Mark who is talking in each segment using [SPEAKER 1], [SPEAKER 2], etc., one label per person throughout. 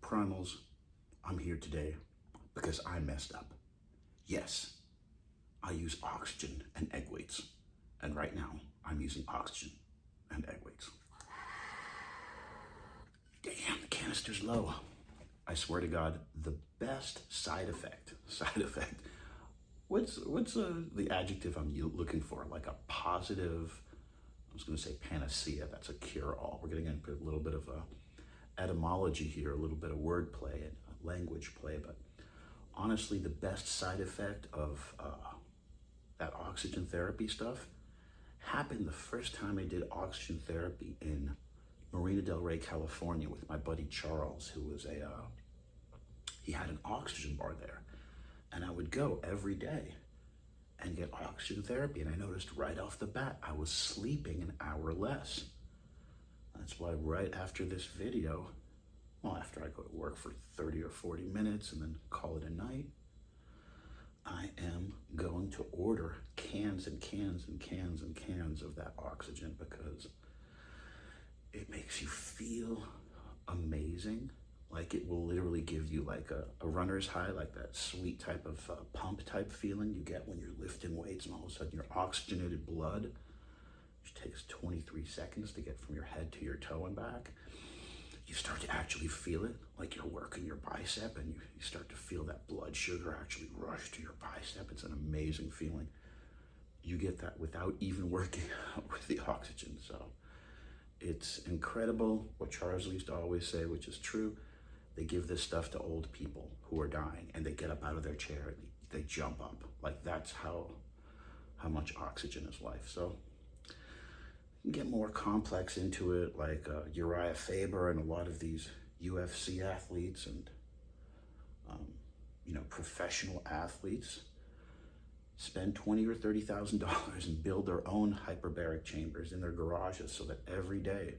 [SPEAKER 1] Primals, I'm here today because I messed up. Yes, I use oxygen and egg weights. And right now, I'm using oxygen and egg weights. Damn, the canister's low. I swear to God, the best side effect. What's the adjective I'm looking for? Like a positive, I was gonna say panacea, that's a cure-all. We're getting into a little bit of a etymology here, a little bit of wordplay and language play, but honestly, the best side effect of that oxygen therapy stuff happened the first time I did oxygen therapy in Marina Del Rey, California with my buddy Charles, who was he had an oxygen bar there. And I would go every day and get oxygen therapy. And I noticed right off the bat, I was sleeping an hour less. That's why right after this video, well, after I go to work for 30 or 40 minutes and then call it a night, I am going to order cans and cans and cans and cans of that oxygen because it makes you feel amazing. Like it will literally give you like a runner's high, like that sweet type of pump type feeling you get when you're lifting weights and all of a sudden your oxygenated blood, which takes 23 seconds to get from your head to your toe and back, you start to actually feel it, like you're working your bicep and you start to feel that blood sugar actually rush to your bicep. It's an amazing feeling. You get that without even working out with the oxygen. So it's incredible what Charles used to always say, which is true. They give this stuff to old people who are dying and they get up out of their chair and they jump up. Like that's how much oxygen is life. So you can get more complex into it, like Uriah Faber and a lot of these UFC athletes and professional athletes spend $20,000 or $30,000 and build their own hyperbaric chambers in their garages so that every day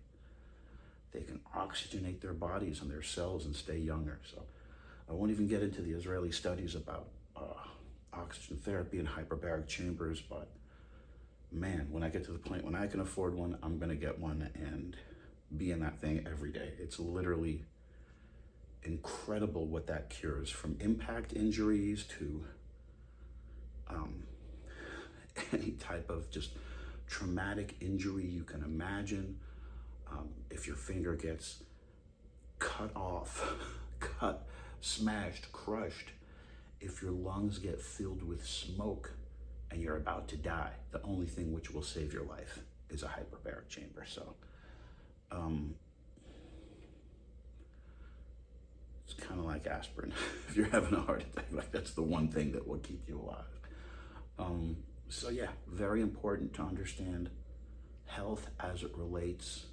[SPEAKER 1] they can oxygenate their bodies and their cells and stay younger. So I won't even get into the Israeli studies about oxygen therapy and hyperbaric chambers, but man, when I get to the point when I can afford one, I'm gonna get one and be in that thing every day. It's literally incredible what that cures, from impact injuries to any type of just traumatic injury you can imagine. If your finger gets cut off, cut, smashed, crushed, if your lungs get filled with smoke and you're about to die, the only thing which will save your life is a hyperbaric chamber. So it's kind of like aspirin. If you're having a heart attack, like that's the one thing that will keep you alive. So yeah, very important to understand health as it relates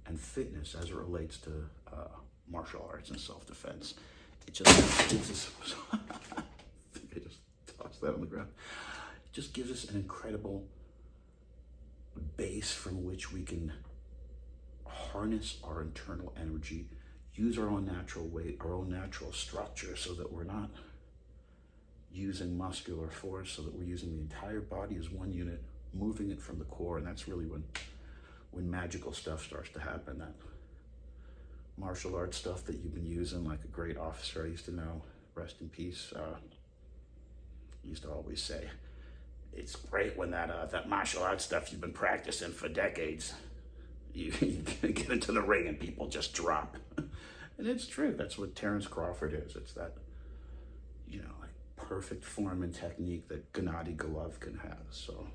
[SPEAKER 1] and fitness as it relates to martial arts and self-defense. I think I just tossed that on the ground. It just gives us an incredible base from which we can harness our internal energy, use our own natural weight, our own natural structure, so that we're not using muscular force, so that we're using the entire body as one unit, moving it from the core. And that's really when magical stuff starts to happen, that martial arts stuff that you've been using, like a great officer I used to know, rest in peace, used to always say, it's great when that martial arts stuff you've been practicing for decades, you get into the ring and people just drop. And it's true, that's what Terrence Crawford is. It's that, like perfect form and technique that Gennady Golovkin has. So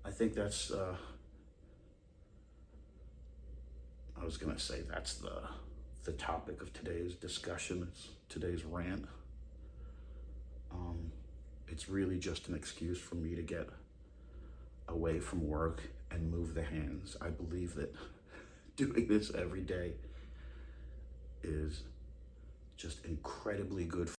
[SPEAKER 1] I think that's, I was gonna say that's the topic of today's discussion. It's today's rant. It's really just an excuse for me to get away from work and move the hands. I believe that doing this every day is just incredibly good